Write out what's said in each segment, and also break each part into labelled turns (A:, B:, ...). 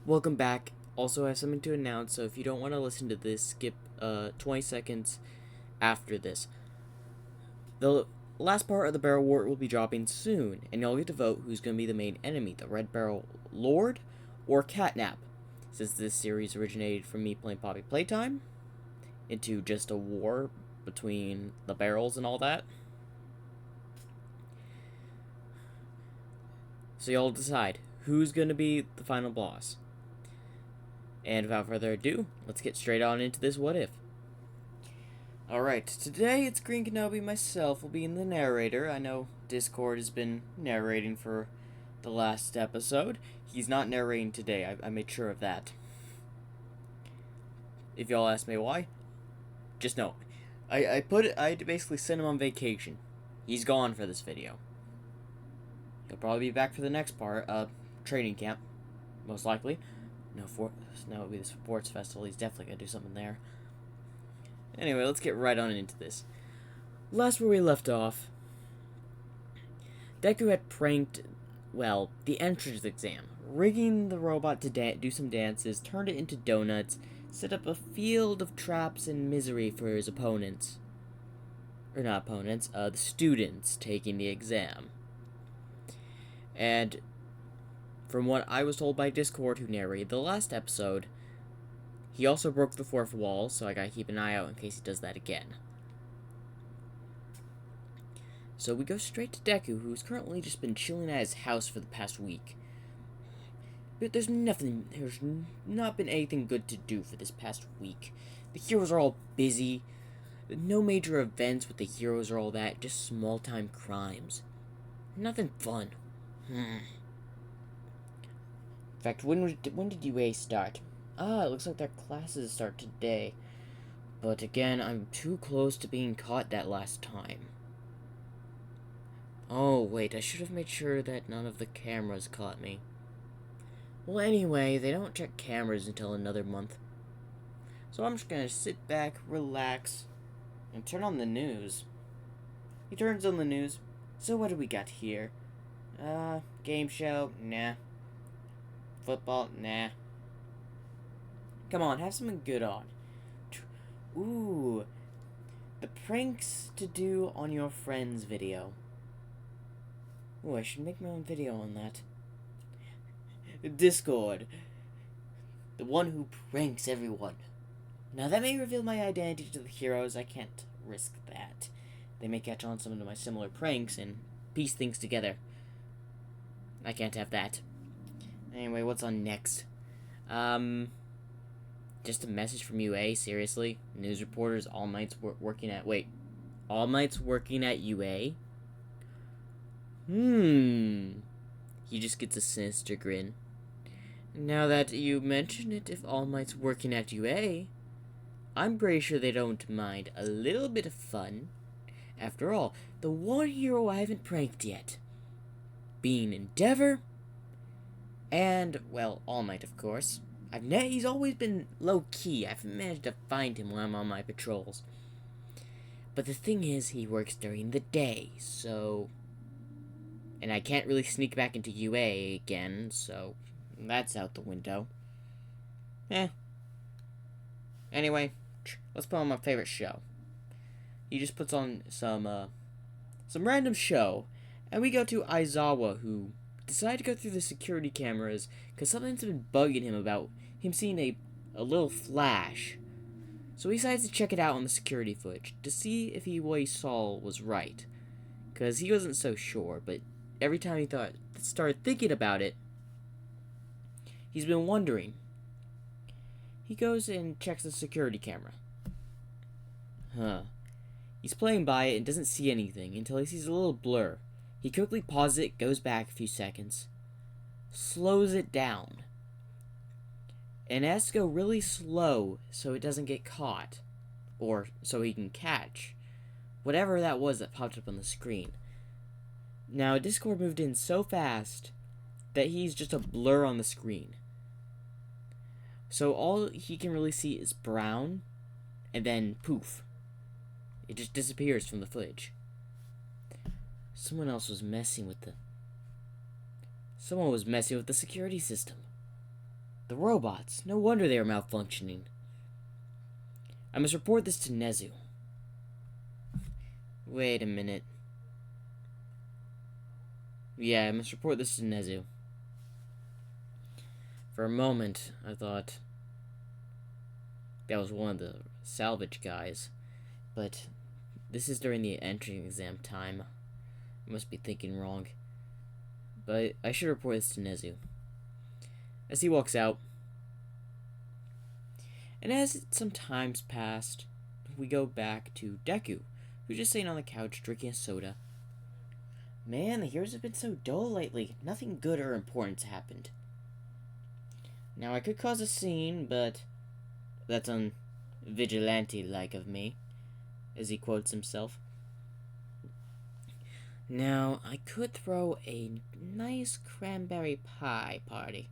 A: Welcome back. Also, I have something to announce, so if you don't want to listen to this, skip 20 seconds after this. The last part of the Barrel War will be dropping soon, and you'll get to vote who's going to be the main enemy, the Red Barrel Lord or Catnap. Since this series originated from me playing Poppy Playtime into just a war between the barrels and all that. So y'all decide who's going to be the final boss. And without further ado, let's get straight on into this what if. Alright, today it's Green Kenobi myself will be in the narrator. I know Discord has been narrating for the last episode. He's not narrating today, I made sure of that. If y'all ask me why, just know. I basically sent him on vacation. He's gone for this video. He'll probably be back for the next part, training camp, most likely. No, it'll be the sports festival. He's definitely gonna do something there. Anyway, let's get right on into this. Last where we left off, Deku had pranked, the entrance exam, rigging the robot to do some dances, turned it into donuts, set up a field of traps and misery for his opponents. Or not opponents, the students taking the exam. And from what I was told by Discord, who narrated the last episode, he also broke the fourth wall, so I gotta keep an eye out in case he does that again. So we go straight to Deku, who's currently just been chilling at his house for the past week. But there's not been anything good to do for this past week. The heroes are all busy. No major events with the heroes or all that, just small-time crimes. Nothing fun. In fact, when did UA start? It looks like their classes start today. But again, I'm too close to being caught that last time. Oh, wait, I should have made sure that none of the cameras caught me. Well, anyway, they don't check cameras until another month. So I'm just gonna sit back, relax, and turn on the news. He turns on the news. So what do we got here? Game show? Nah. Football? Nah. Come on, have something good on. Ooh. The pranks to do on your friends video. Ooh, I should make my own video on that. Discord. The one who pranks everyone. Now that may reveal my identity to the heroes. I can't risk that. They may catch on some of my similar pranks and piece things together. I can't have that. Anyway, what's on next? Just a message from UA, seriously? News reporters, All Might's working at... Wait. All Might's working at UA? He just gets a sinister grin. Now that you mention it, if All Might's working at UA, I'm pretty sure they don't mind a little bit of fun. After all, the one hero I haven't pranked yet, being Endeavor, and, All Might, of course. He's always been low-key. I haven't managed to find him when I'm on my patrols. But the thing is, he works during the day, so... And I can't really sneak back into UA again, so that's out the window. Anyway, let's put on my favorite show. He just puts on some random show, and we go to Aizawa, who decided to go through the security cameras because something's been bugging him about him seeing a little flash. So he decides to check it out on the security footage to see if what he saw was right, because he wasn't so sure. But every time he started thinking about it, he's been wondering. He goes and checks the security camera. He's playing by it and doesn't see anything until he sees a little blur. He quickly pauses it, goes back a few seconds, slows it down, and has to go really slow so it doesn't get caught, or so he can catch whatever that was that popped up on the screen. Now, Discord moved in so fast that he's just a blur on the screen. So all he can really see is brown, and then poof. It just disappears from the footage. Someone was messing with the security system. The robots. No wonder they are malfunctioning. I must report this to Nezu. Wait a minute. Yeah, I must report this to Nezu. For a moment, I thought that was one of the salvage guys. But this is during the entry exam time. I must be thinking wrong. But I should report this to Nezu. As he walks out, and as some times passed, we go back to Deku, who's just sitting on the couch drinking a soda. Man, the heroes have been so dull lately. Nothing good or important happened. Now, I could cause a scene, but that's vigilante-like of me, as he quotes himself. Now, I could throw a nice cranberry pie party.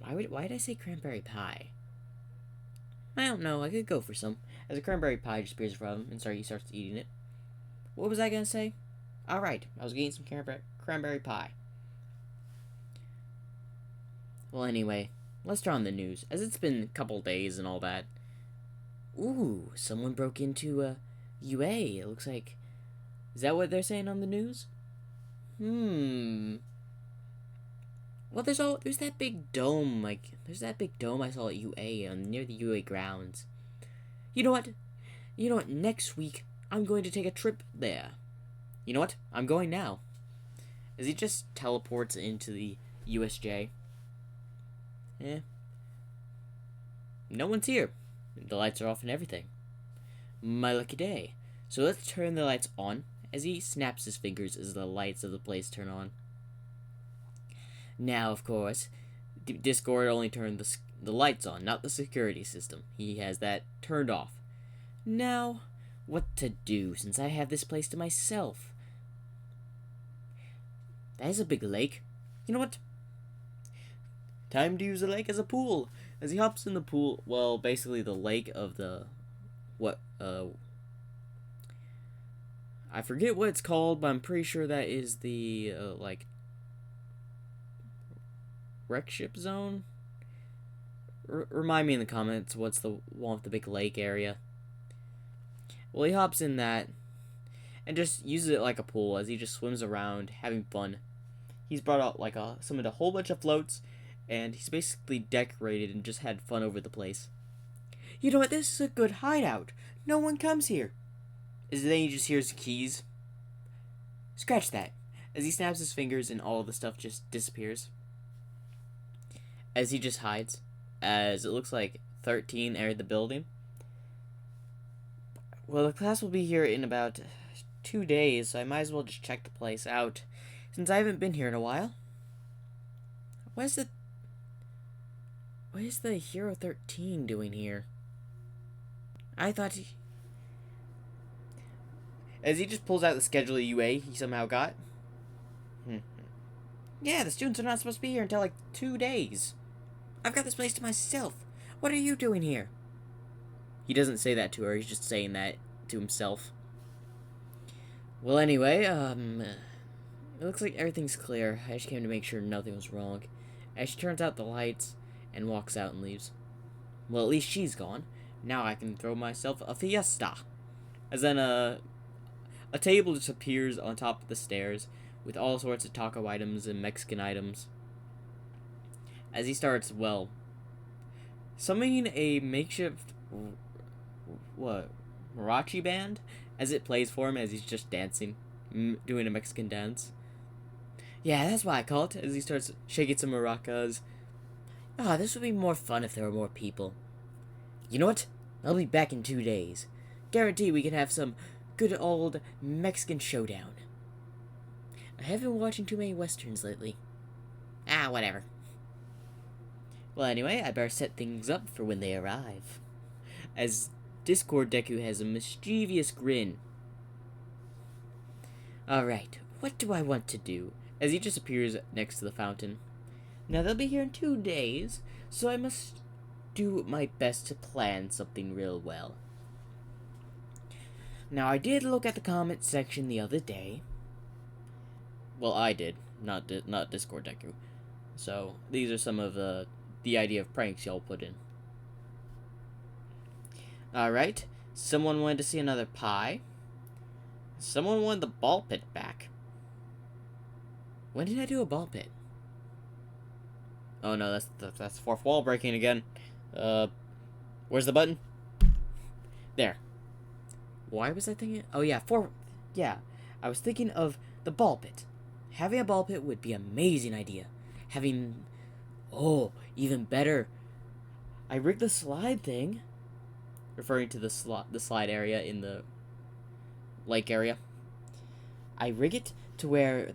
A: Why did I say cranberry pie? I don't know, I could go for some. As a cranberry pie just appears in front of him, and he starts eating it. What was I gonna say? Alright, I was getting some cranberry pie. Well, anyway, let's turn on the news, as it's been a couple days and all that. Ooh, someone broke into UA. It looks like... Is that what they're saying on the news? Well, there's that big dome, there's that big dome I saw at UA, near the UA grounds. You know what, next week, I'm going to take a trip there. You know what, I'm going now. As he just teleports into the USJ. No one's here. The lights are off and everything. My lucky day. So let's turn the lights on, as he snaps his fingers as the lights of the place turn on. Now, of course, Discord only turned the lights on, not the security system. He has that turned off. Now, what to do, since I have this place to myself? That is a big lake. You know what? Time to use the lake as a pool. As he hops in the pool, well, basically the lake of the... I forget what it's called, but I'm pretty sure that is the, wreck ship zone? Remind me in the comments what's the one with the big lake area. Well, he hops in that and just uses it like a pool as he just swims around having fun. He's brought out summoned a whole bunch of floats, and he's basically decorated and just had fun over the place. You know what, this is a good hideout. No one comes here. Then he just hears keys. Scratch that. As he snaps his fingers and all of the stuff just disappears. As he just hides. As it looks like 13 entered the building. Well, the class will be here in about 2 days, so I might as well just check the place out, since I haven't been here in a while. What is the Hero 13 doing here? I thought As he just pulls out the schedule of UA he somehow got. Yeah, the students are not supposed to be here until 2 days. I've got this place to myself. What are you doing here? He doesn't say that to her, he's just saying that to himself. Well, anyway, it looks like everything's clear. I just came to make sure nothing was wrong. As she turns out the lights and walks out and leaves. Well, at least she's gone. Now I can throw myself a fiesta. As then a table just appears on top of the stairs with all sorts of taco items and Mexican items. As he starts, summoning a makeshift mariachi band as it plays for him as he's just dancing, doing a Mexican dance. Yeah, that's what I call it, as he starts shaking some maracas. This would be more fun if there were more people. You know what? I'll be back in 2 days. Guarantee we can have some good old Mexican showdown. I haven't been watching too many westerns lately. Whatever. Well, anyway, I better set things up for when they arrive. As Discord Deku has a mischievous grin. Alright, what do I want to do? As he just appears next to the fountain. Now, they'll be here in 2 days, so I must do my best to plan something real well. Now, I did look at the comment section the other day. Well, I did, not Discord Deku. So these are some of the idea of pranks y'all put in. Alright, someone wanted to see another pie. Someone wanted the ball pit back. When did I do a ball pit? Oh no, that's fourth wall breaking again. Where's the button? There. Why was I thinking? Oh yeah, yeah. I was thinking of the ball pit. Having a ball pit would be an amazing idea. Even better. I rigged the slide thing. Referring to the slide area in the lake area. I rig it to where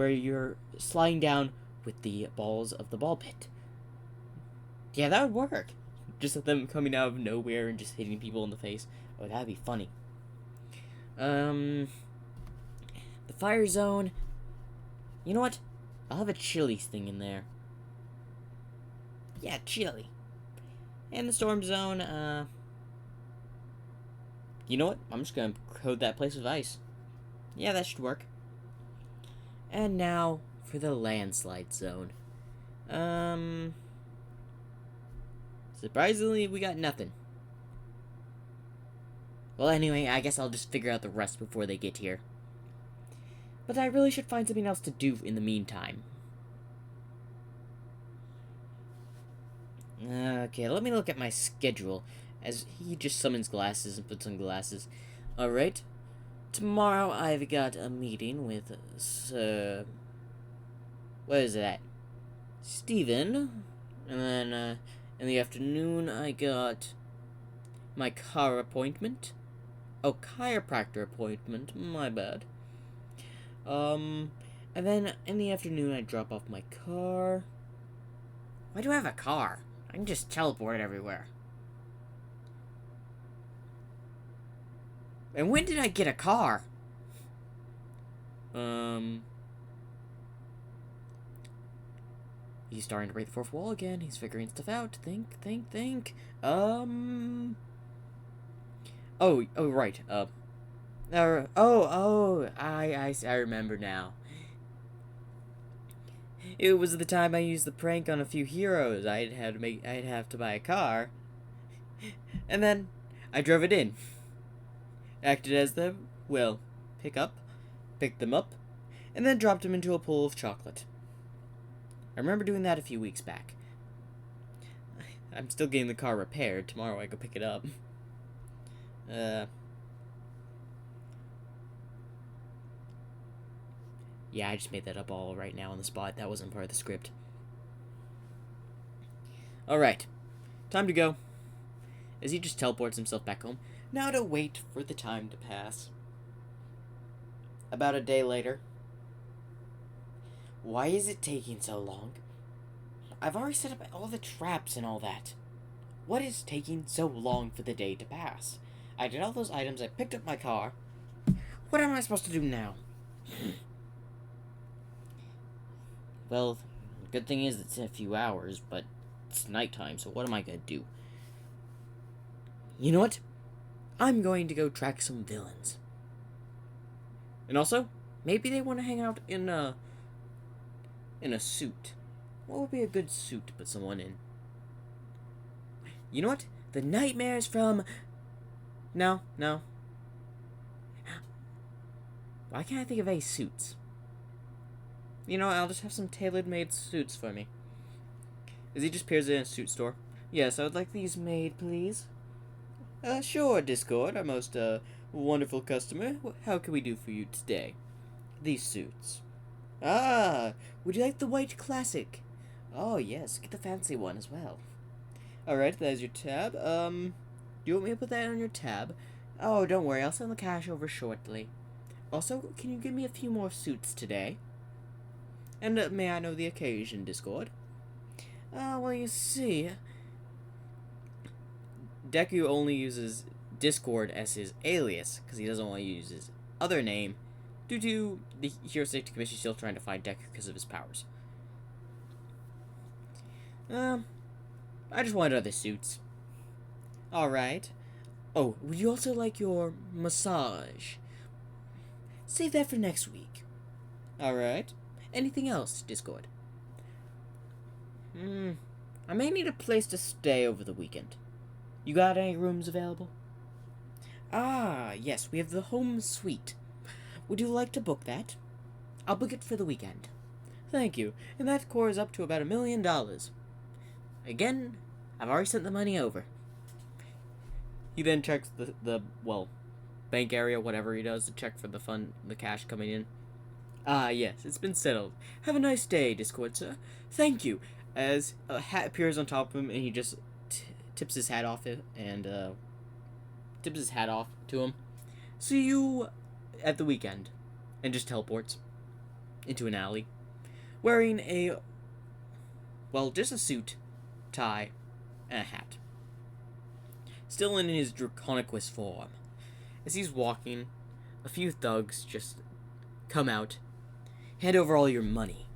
A: you're sliding down with the balls of the ball pit. Yeah, that would work. Just them coming out of nowhere and just hitting people in the face. Oh, that'd be funny. The fire zone. You know what? I'll have a Chili's thing in there. Yeah, chili. And the storm zone, you know what? I'm just gonna coat that place with ice. Yeah, that should work. And now for the landslide zone. Surprisingly, we got nothing. Well, anyway, I guess I'll just figure out the rest before they get here. But I really should find something else to do in the meantime. Okay, let me look at my schedule, as he just summons glasses and puts on glasses. Alright. Tomorrow I've got a meeting with what is that? Steven. And then, in the afternoon I got my car appointment. Oh, chiropractor appointment, my bad. And then in the afternoon I drop off my car. Why do I have a car? I can just teleport everywhere. And when did I get a car? He's starting to break the fourth wall again. He's figuring stuff out. Think. Oh, right. I remember now. It was the time I used the prank on a few heroes. I'd have to buy a car. And then I drove it in. Acted as the, picked them up, and then dropped them into a pool of chocolate. I remember doing that a few weeks back. I'm still getting the car repaired. Tomorrow I go pick it up. Yeah, I just made that up all right now on the spot. That wasn't part of the script. Alright. Time to go. As he just teleports himself back home. Now to wait for the time to pass. About a day later. Why is it taking so long? I've already set up all the traps and all that. What is taking so long for the day to pass? I did all those items, I picked up my car. What am I supposed to do now? Well, good thing is it's in a few hours, but it's nighttime, so what am I gonna do? You know what? I'm going to go track some villains. And also, maybe they want to hang out in a suit. What would be a good suit to put someone in? You know what? The nightmares from... No. Why can't I think of any suits? You know, I'll just have some tailor-made suits for me. As he just appears in a suit store. Yes, I would like these made, please. Sure, Discord, our most, wonderful customer. How can we do for you today? These suits. Ah, would you like the white classic? Oh, yes, get the fancy one as well. Alright, there's your tab. Do you want me to put that on your tab? Oh, don't worry, I'll send the cash over shortly. Also, can you give me a few more suits today? And may I know the occasion, Discord? Well, you see... Deku only uses Discord as his alias, because he doesn't want to use his other name, due to the Hero Safety Commission still trying to find Deku because of his powers. I just wanted other suits. Alright. Oh, would you also like your massage? Save that for next week. Alright. Anything else, Discord? I may need a place to stay over the weekend. You got any rooms available? Ah, yes, we have the home suite. Would you like to book that? I'll book it for the weekend. Thank you, and that cores up to about $1,000,000. Again, I've already sent the money over. He then checks the bank area, whatever he does, to check for the cash coming in. Ah, yes, it's been settled. Have a nice day, Discord sir. Thank you. As a hat appears on top of him, and he just tips his hat off to him. See you at the weekend, and just teleports into an alley, wearing just a suit, tie, and a hat. Still in his Draconicus form. As he's walking, a few thugs just come out, hand over all your money.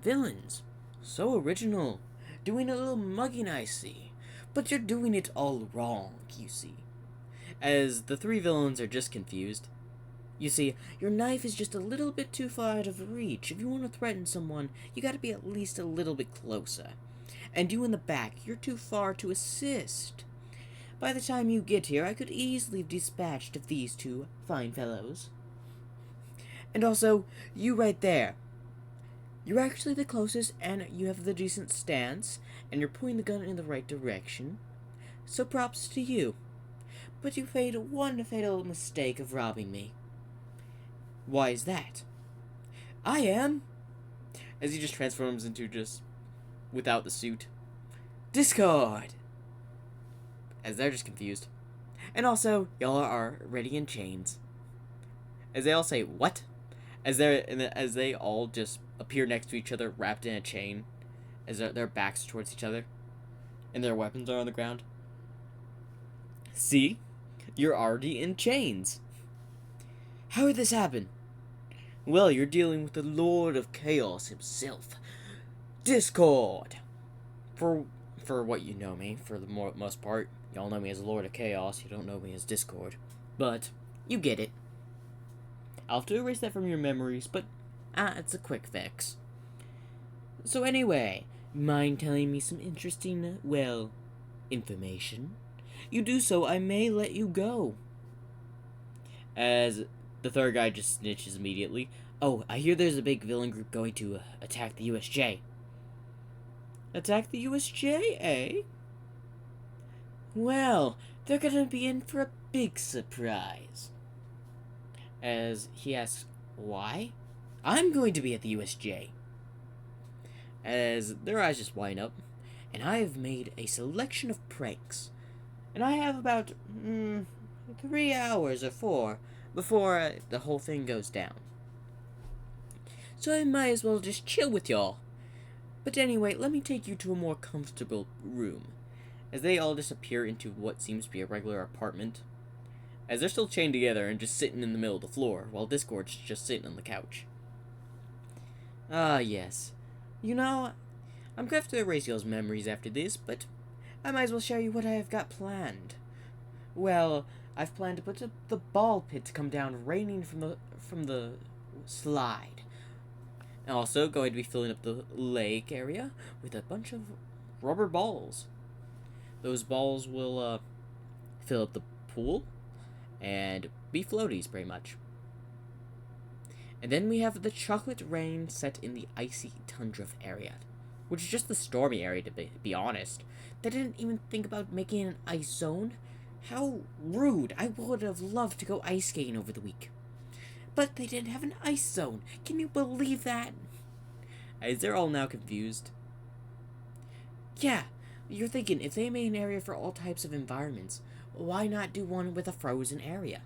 A: Villains. So original. Doing a little mugging, I see. But you're doing it all wrong, you see. As the three villains are just confused. You see, your knife is just a little bit too far out of reach. If you want to threaten someone, you gotta be at least a little bit closer. And you in the back, you're too far to assist. By the time you get here, I could easily have dispatched of these two fine fellows. And also, you right there. You're actually the closest, and you have the decent stance, and you're pointing the gun in the right direction. So props to you. But you made one fatal mistake of robbing me. Why is that? I am. As he just transforms into just without the suit. Discord! As they're just confused. And also, y'all are ready in chains. As they all say, what? As they all just appear next to each other, wrapped in a chain, as their backs towards each other, and their weapons are on the ground. See? You're already in chains. How did this happen? Well, you're dealing with the Lord of Chaos himself. Discord! For what you know me, for the most part, y'all know me as Lord of Chaos, you don't know me as Discord. But, you get it. I'll have to erase that from your memories, but, it's a quick fix. So anyway, mind telling me some interesting, information? You do so, I may let you go. As the third guy just snitches immediately. Oh, I hear there's a big villain group going to attack the USJ. Attack the USJ, eh? Well, they're gonna be in for a big surprise. As he asks, why? I'm going to be at the USJ. As their eyes just wind up, and I have made a selection of pranks. And I have about 3 hours or 4 before the whole thing goes down. So I might as well just chill with y'all. But anyway, let me take you to a more comfortable room. As they all disappear into what seems to be a regular apartment. As they're still chained together and just sitting in the middle of the floor, while Discord's just sitting on the couch. Ah, yes. You know, I'm going to have to erase y'all's memories after this, but I might as well show you what I have got planned. Well, I've planned to put the ball pit to come down raining from the slide. And also going to be filling up the lake area with a bunch of rubber balls. Those balls will fill up the pool and be floaties pretty much. And then we have the chocolate rain set in the icy tundra area, which is just the stormy area to be honest. They didn't even think about making an ice zone. How rude. I would have loved to go ice skating over the week. But they didn't have an ice zone. Can you believe that? As they're all now confused. Yeah, you're thinking, if they made an area for all types of environments, why not do one with a frozen area?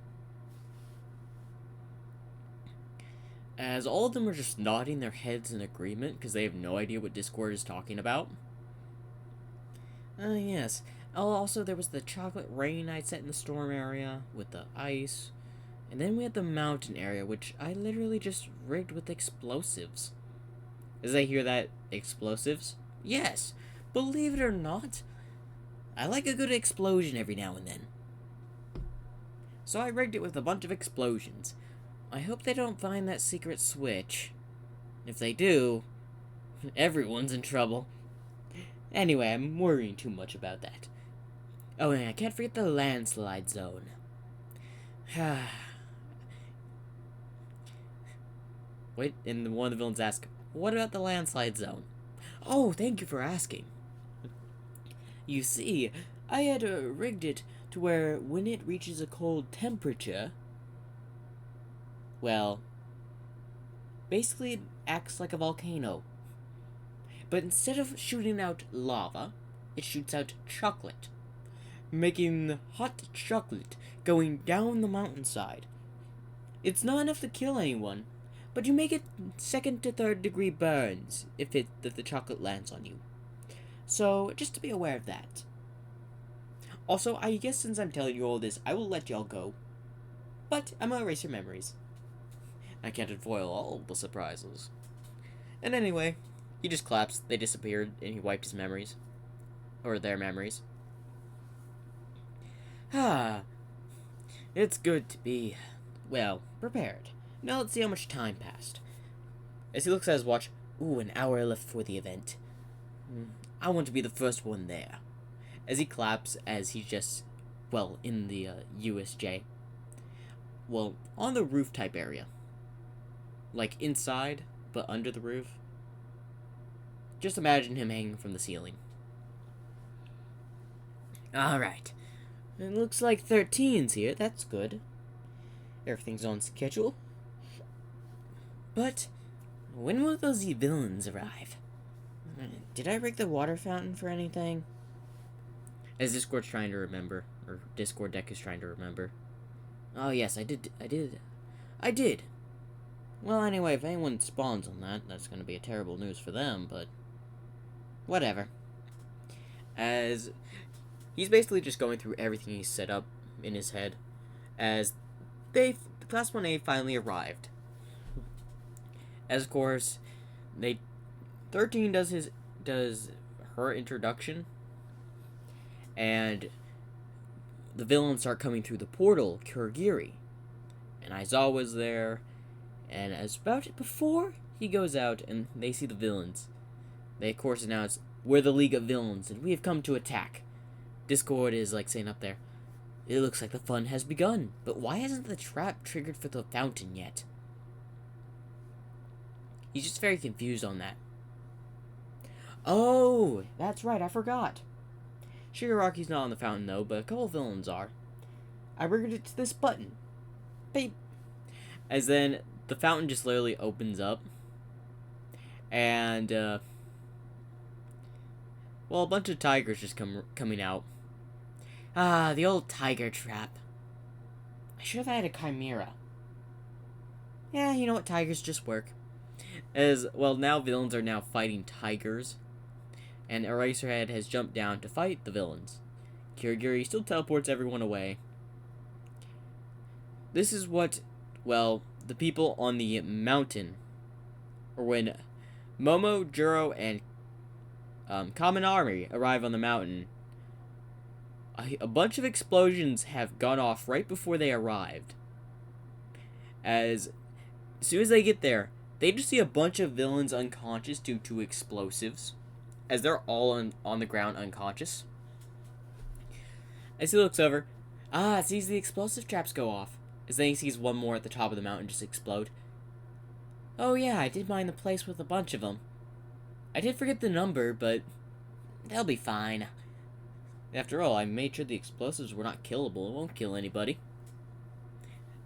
A: As all of them are just nodding their heads in agreement, because they have no idea what Discord is talking about. Yes. Also, there was the chocolate rain I'd set in the storm area, with the ice. And then we had the mountain area, which I literally just rigged with explosives. As I hear that, explosives? Yes! Believe it or not, I like a good explosion every now and then. So I rigged it with a bunch of explosions. I hope they don't find that secret switch. If they do, Everyone's in trouble. Anyway, I'm worrying too much about that. Oh, and I can't forget the landslide zone. Wait, and one of the villains asks, what about the landslide zone? Oh, thank you for asking. You see, I had rigged it to where when it reaches a cold temperature, well, basically it acts like a volcano. But instead of shooting out lava, it shoots out chocolate, making hot chocolate going down the mountainside. It's not enough to kill anyone, but you make it second to third degree burns if the chocolate lands on you. So, just to be aware of that. Also, I guess since I'm telling you all this, I will let y'all go. But I'm gonna erase your memories. I can't foil all the surprises. And anyway, he just claps, they disappeared, and he wiped his memories. Or their memories. It's good to be, well, prepared. Now let's see how much time passed. As he looks at his watch, ooh, an hour left for the event. I want to be the first one there. As he claps, as he's just, well, in the USJ. Well, on the roof type area. Like inside, but under the roof. Just imagine him hanging from the ceiling. Alright. It looks like 13's here, that's good. Everything's on schedule. But, when will those villains arrive? Did I rig the water fountain for anything? As Discord's trying to remember, or Discord deck is trying to remember. Oh yes, I did. Well, anyway, if anyone spawns on that, that's gonna be a terrible news for them, but whatever. As he's basically just going through everything he's set up in his head, as the Class 1A finally arrived. As of course, 13 does her introduction, and the villains start coming through the portal, Kurogiri. And Aizawa's there, and as about before he goes out and they see the villains, they of course announce, we're the League of Villains, and we have come to attack. Discord is like saying up there, it looks like the fun has begun, but why hasn't the trap triggered for the fountain yet? He's just very confused on that. Oh, that's right, I forgot. Shigaraki's not on the fountain though, but a couple villains are. I rigged it to this button. Beep. As then, the fountain just literally opens up. And, well, a bunch of tigers just coming out. Ah, the old tiger trap. I should have had a chimera. Yeah, you know what, tigers just work. As, well, now villains are now fighting tigers. And Eraserhead has jumped down to fight the villains. Kurogiri still teleports everyone away. This is what, well, the people on the mountain, or when Momo, Juro, and Kaminari arrive on the mountain, a bunch of explosions have gone off right before they arrived. As soon as they get there, they just see a bunch of villains unconscious due to explosives, as they're all on the ground unconscious. As he looks over, sees the explosive traps go off, as then he sees one more at the top of the mountain just explode. Oh yeah, I did mine the place with a bunch of them. I did forget the number, but they'll be fine. After all, I made sure the explosives were not killable. It won't kill anybody.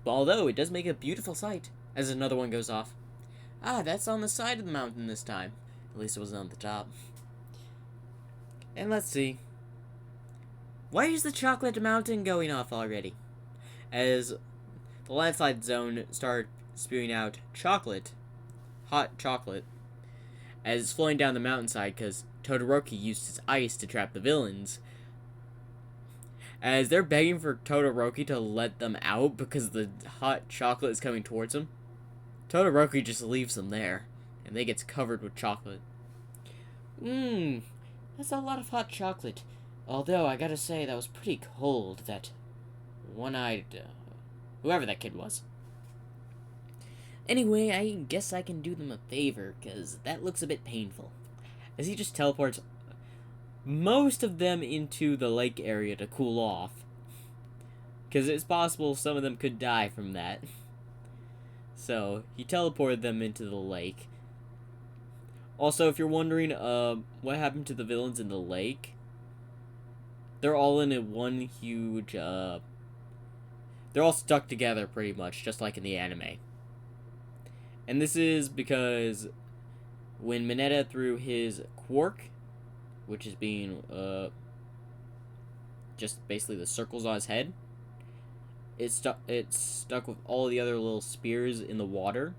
A: But although it does make a beautiful sight, as another one goes off. That's on the side of the mountain this time. At least it wasn't on the top. And let's see. Why is the chocolate mountain going off already? As the landslide zone started spewing out chocolate, hot chocolate, as it's flowing down the mountainside because Todoroki used his ice to trap the villains. As they're begging for Todoroki to let them out because the hot chocolate is coming towards them, Todoroki just leaves them there, and they gets covered with chocolate. That's a lot of hot chocolate. Although, I gotta say, that was pretty cold, that one-eyed, whoever that kid was. Anyway, I guess I can do them a favor, because that looks a bit painful. As he just teleports most of them into the lake area to cool off. Because it's possible some of them could die from that. So, he teleported them into the lake. Also, if you're wondering what happened to the villains in the lake, they're all in one huge, they're all stuck together pretty much, just like in the anime. And this is because when Mineta threw his quark, which is being, just basically the circles on his head, it stuck with all the other little spears in the water,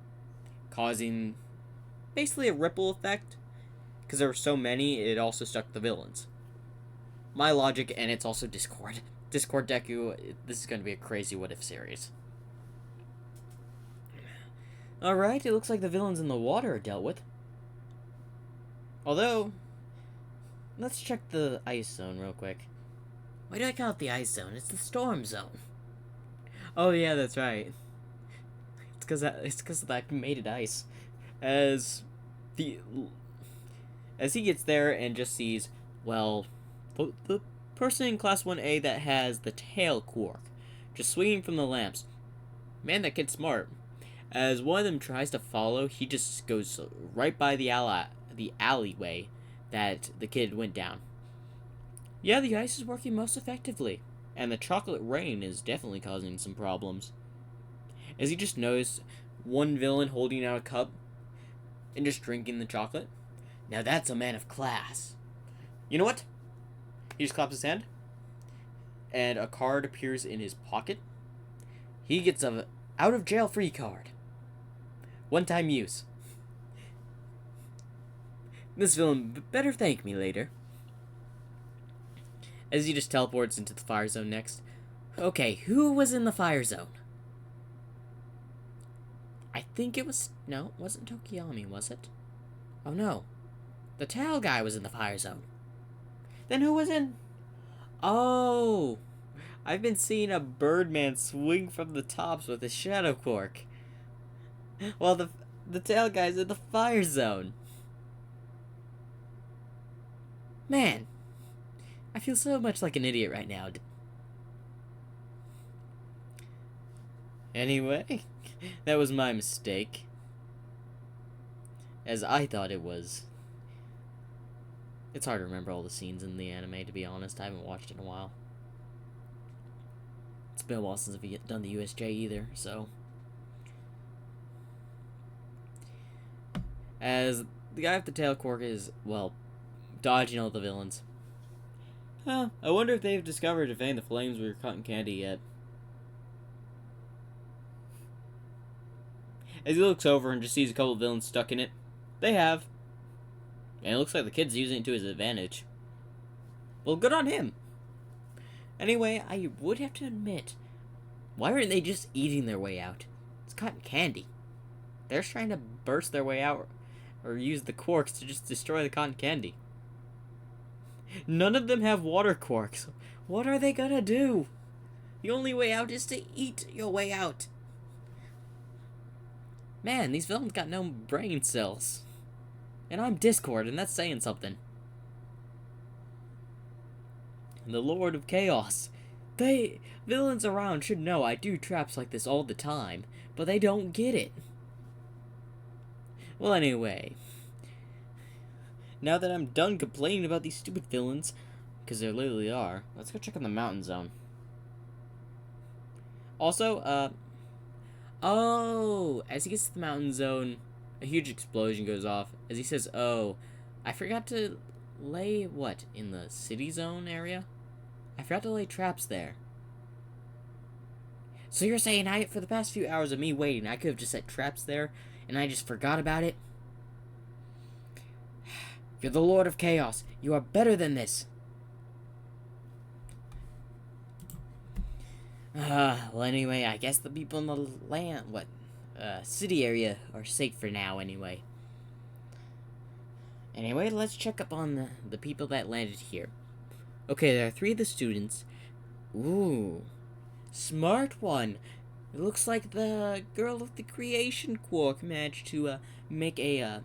A: causing basically a ripple effect. Because there were so many, it also stuck the villains. My logic, and it's also Discord. Discord Deku, this is going to be a crazy what-if series. Alright, it looks like the villains in the water are dealt with. Although, let's check the ice zone real quick. Why do I call it the ice zone? It's the storm zone. Oh yeah, that's right. It's because of that made it ice. As he gets there and just sees, well, the person in Class 1A that has the tail quark just swinging from the lamps. Man, that kid's smart. As one of them tries to follow, he just goes right by the alleyway that the kid went down. Yeah, the ice is working most effectively, and the chocolate rain is definitely causing some problems. As he just noticed one villain holding out a cup and just drinking the chocolate. Now that's a man of class. You know what? He just claps his hand, and a card appears in his pocket. He gets a out of jail free card. One-time use. This villain better thank me later. As he just teleports into the fire zone next. Okay, who was in the fire zone? I think it was... No, it wasn't Tokiyami, was it? Oh no. The tail guy was in the fire zone. Then who was in... Oh! I've been seeing a Birdman swing from the tops with a shadow quark. While the tail guy's in the fire zone. Man. I feel so much like an idiot right now. Anyway, that was my mistake. As I thought it was. It's hard to remember all the scenes in the anime, to be honest. I haven't watched it in a while. It's been a while since I've done the USJ either, so. As the guy with the tail quark is, well, dodging all the villains. Huh, I wonder if they've discovered to fan the flames with your cotton candy yet. As he looks over and just sees a couple of villains stuck in it. They have. And it looks like the kid's using it to his advantage. Well, good on him. Anyway, I would have to admit, why aren't they just eating their way out? It's cotton candy. They're just trying to burst their way out, or use the quarks to just destroy the cotton candy. None of them have water quarks. What are they gonna do? The only way out is to eat your way out. Man, these villains got no brain cells. And I'm Discord, and that's saying something. The Lord of Chaos. Villains around should know I do traps like this all the time, but they don't get it. Well, anyway. Now that I'm done complaining about these stupid villains, because they literally are, let's go check on the mountain zone. Also, oh, as he gets to the mountain zone, a huge explosion goes off. As he says, oh, I forgot to lay, what, in the city zone area? I forgot to lay traps there. So you're saying for the past few hours of me waiting, I could have just set traps there, and I just forgot about it? You're the Lord of Chaos. You are better than this. Well, anyway, I guess the people in the city area are safe for now, anyway. Anyway, let's check up on the people that landed here. Okay, there are 3 of the students. Ooh. Smart one. It looks like the girl of the creation quark managed to make a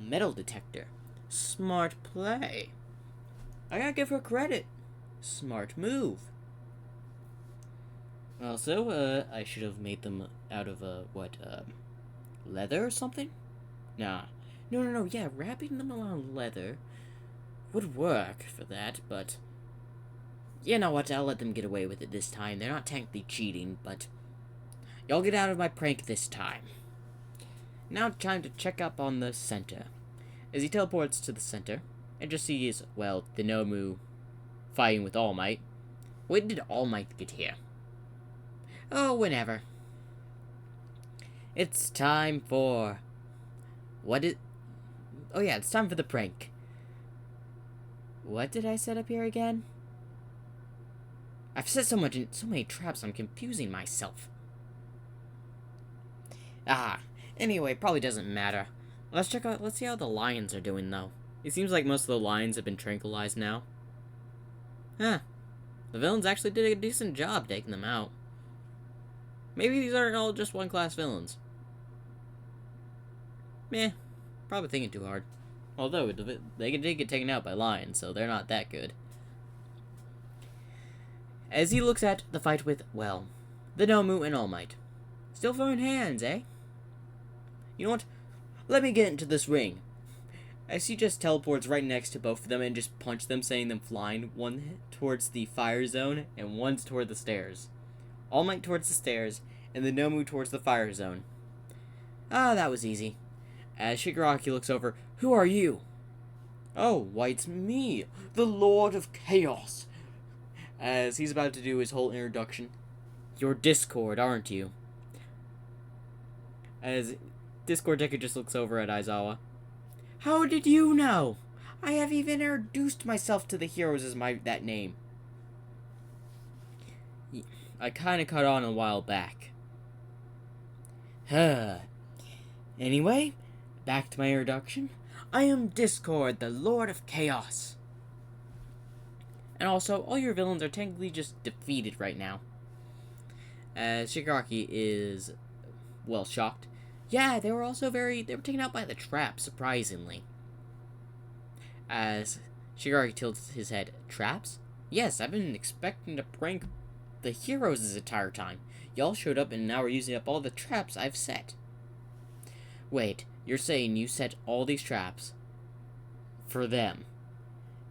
A: metal detector. Smart play. I gotta give her credit. Smart move. Also, I should have made them out of leather or something? Nah. No, yeah, wrapping them around leather would work for that, but you know what, I'll let them get away with it this time. They're not technically cheating, but y'all get out of my prank this time. Now time to check up on the center. As he teleports to the center, and just sees, well, the Nomu fighting with All Might. When did All Might get here? Oh, whenever. It's time for... Oh yeah, it's time for the prank. What did I set up here again? I've set so many traps, I'm confusing myself. Anyway, probably doesn't matter. Let's see how the lions are doing, though. It seems like most of the lions have been tranquilized now. Huh. The villains actually did a decent job taking them out. Maybe these aren't all just one-class villains. Meh. Probably thinking too hard. Although, they did get taken out by lions, so they're not that good. As he looks at the fight with, well, the Nomu and All Might. Still throwing hands, eh? You know what? Let me get into this ring. As he just teleports right next to both of them and just punch them, sending them flying, one towards the fire zone and one's toward the stairs. All Might towards the stairs, and the Nomu towards the fire zone. That was easy. As Shigaraki looks over, who are you? Oh, why it's me, the Lord of Chaos. As he's about to do his whole introduction. You're Discord, aren't you? As Discord Deku just looks over at Aizawa. How did you know? I have even introduced myself to the heroes as that name. I kinda caught on a while back. Anyway, back to my introduction. I am Discord, the Lord of Chaos. And also, all your villains are technically just defeated right now. As Shigaraki is, well, shocked. Yeah, they were taken out by the trap, surprisingly. As Shigaraki tilts his head, traps? Yes, I've been expecting to prank the heroes this entire time. Y'all showed up and now we're using up all the traps I've set. Wait, you're saying you set all these traps for them?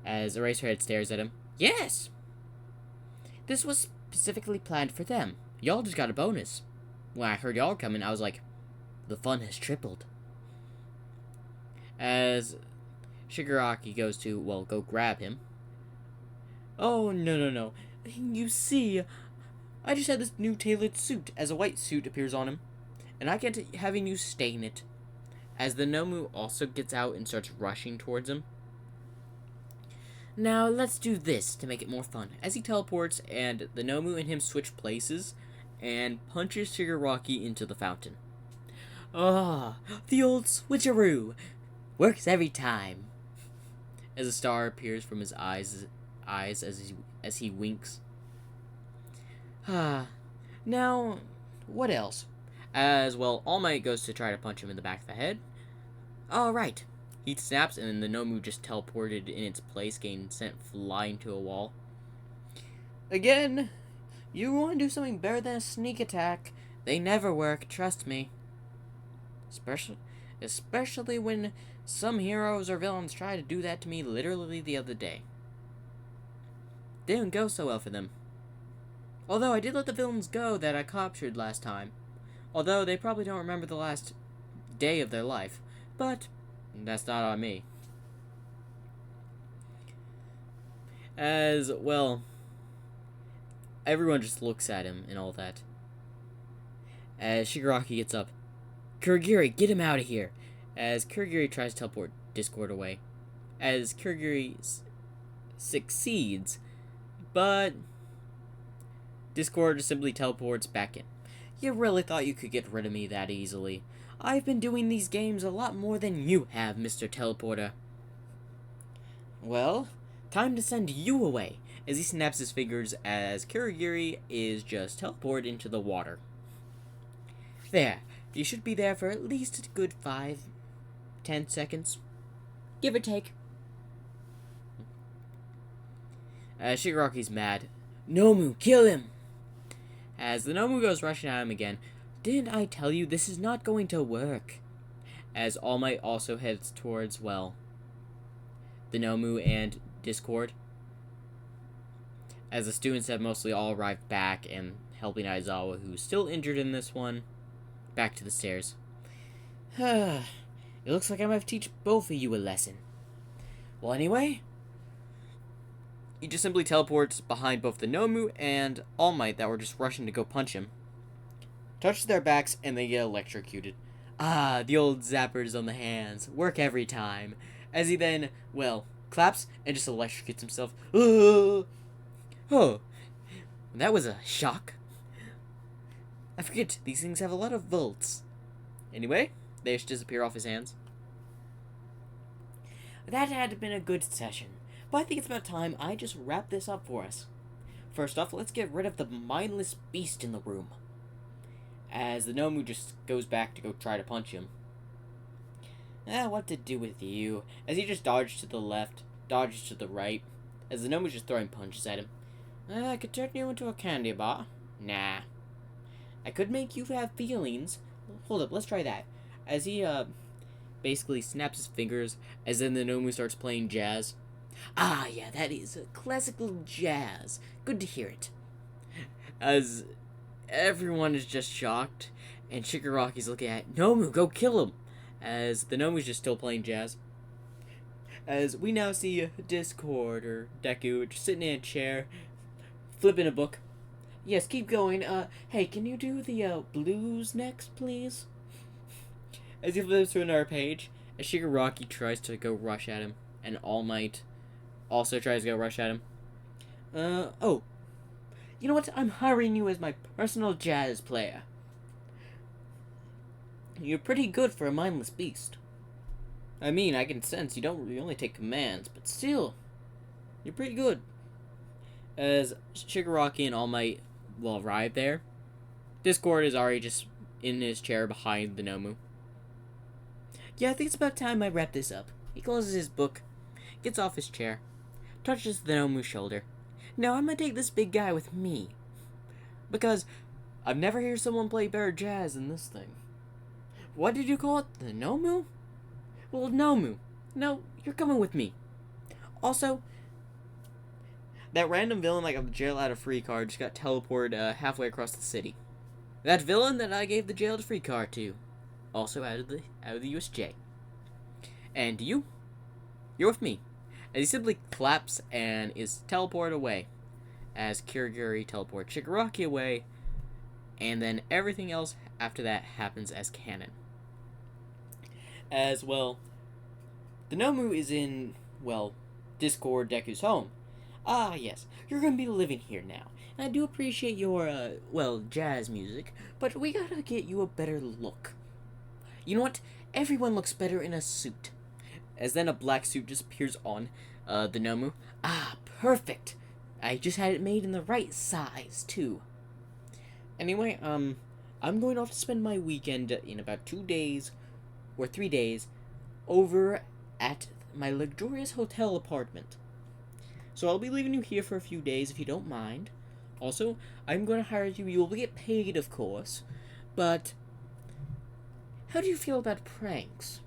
A: As Eraserhead stares at him. Yes! This was specifically planned for them. Y'all just got a bonus. When I heard y'all coming, I was like, the fun has tripled. As Shigaraki goes to, well, go grab him. Oh, no. You see, I just had this new tailored suit, as a white suit appears on him. And I can't having you stain it. As the Nomu also gets out and starts rushing towards him. Now, let's do this to make it more fun. As he teleports, and the Nomu and him switch places, and punches Shigaraki into the fountain. The old switcheroo! Works every time. As a star appears from his eyes as he winks. Now, what else? As well, All Might goes to try to punch him in the back of the head. Alright. He snaps, and then the Nomu just teleported in its place, getting sent flying to a wall. Again, you want to do something better than a sneak attack. They never work, trust me. Especially when some heroes or villains try to do that to me literally the other day. Didn't go so well for them. Although I did let the villains go that I captured last time. Although they probably don't remember the last day of their life. But that's not on me. As, well, everyone just looks at him and all that. As Shigaraki gets up. Kurogiri, get him out of here! As Kurogiri tries to teleport Discord away. As Kurogiri succeeds, but Discord simply teleports back in. You really thought you could get rid of me that easily? I've been doing these games a lot more than you have, Mr. Teleporter. Well, time to send you away, as he snaps his fingers as Kurogiri is just teleported into the water. There. You should be there for at least a good 5-10 seconds. Give or take. Shigaraki's mad. Nomu, kill him! As the Nomu goes rushing at him again. Didn't I tell you this is not going to work? As All Might also heads towards, well, the Nomu and Discord. As the students have mostly all arrived back and helping Aizawa, who's still injured in this one, back to the stairs. It looks like I might have to teach both of you a lesson. Well, anyway, he just simply teleports behind both the Nomu and All Might that were just rushing to go punch him. Touches their backs and they get electrocuted. Ah, the old zappers on the hands. Work every time. As he then, well, claps and just electrocutes himself. Oh, that was a shock. I forget, these things have a lot of volts. Anyway, they just disappear off his hands. That had been a good session, but I think it's about time I just wrap this up for us. First off, let's get rid of the mindless beast in the room. As the Nomu just goes back to go try to punch him. What to do with you? As he just dodges to the left, dodges to the right, as the Nomu's just throwing punches at him. I could turn you into a candy bar. Nah. I could make you have feelings. Hold up, let's try that. As he, basically snaps his fingers, as then the Nomu starts playing jazz. Ah, yeah, that is classical jazz. Good to hear it. As everyone is just shocked, and Shigaraki's looking at Nomu, go kill him! As the Nomu's just still playing jazz. As we now see Discord, or Deku, just sitting in a chair, flipping a book. Yes, keep going. Hey, can you do the, blues next, please? As he flips to another page, as Shigaraki tries to go rush at him, and All Might also tries to go rush at him. Oh. You know what? I'm hiring you as my personal jazz player. You're pretty good for a mindless beast. I mean, I can sense you only take commands, but still, you're pretty good. As Shigaraki and All Might will arrive there, Discord is already just in his chair behind the Nomu. Yeah, I think it's about time I wrap this up. He closes his book, gets off his chair, touches the Nomu's shoulder. Now I'm gonna take this big guy with me, because I've never heard someone play better jazz than this thing. What did you call it? The Nomu? Well, Nomu. No, you're coming with me. Also, that random villain like a jail out of free card just got teleported halfway across the city. That villain that I gave the jail to free card to, also out of the USJ. And you're with me. And he simply claps and is teleported away, as Kirigiri teleports Shigaraki away, and then everything else after that happens as canon. As well, the Nomu is in, well, Discord Deku's home. Ah, yes, you're gonna be living here now. And I do appreciate your, well, jazz music, but we gotta get you a better look. You know what? Everyone looks better in a suit. As then a black suit just appears on, the Nomu. Ah, perfect! I just had it made in the right size, too. Anyway, I'm going off to spend my weekend in about 2 days, or 3 days, over at my luxurious hotel apartment. So I'll be leaving you here for a few days if you don't mind. Also, I'm going to hire you. You will get paid, of course. But how do you feel about pranks?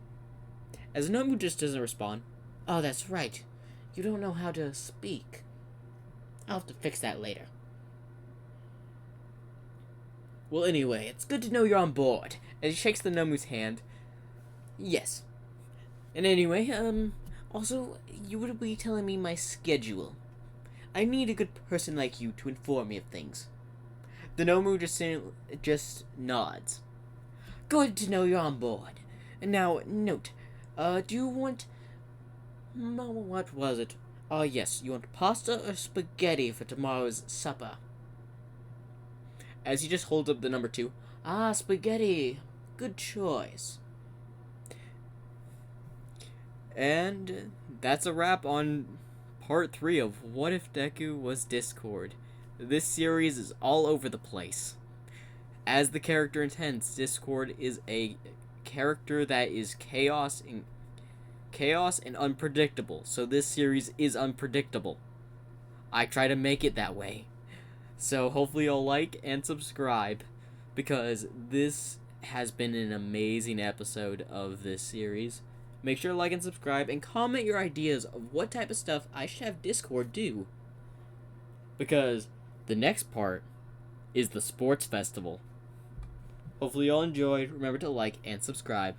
A: As Nomu just doesn't respond. Oh, that's right. You don't know how to speak. I'll have to fix that later. Well, anyway, it's good to know you're on board. As he shakes the Nomu's hand. Yes. And anyway, also, you would be telling me my schedule. I need a good person like you to inform me of things. The Nomu just nods. Good to know you're on board. And now, note, do you want... what was it? Oh, yes, you want pasta or spaghetti for tomorrow's supper? As he just holds up the number 2. Ah, spaghetti. Good choice. And that's a wrap on part 3 of What If Deku Was Discord. This series is all over the place. As the character intends, Discord is a character that is chaos and unpredictable. So this series is unpredictable. I try to make it that way. So hopefully you'll like and subscribe, because this has been an amazing episode of this series. Make sure to like and subscribe and comment your ideas of what type of stuff I should have Discord do. Because the next part is the sports festival. Hopefully you all enjoyed. Remember to like and subscribe.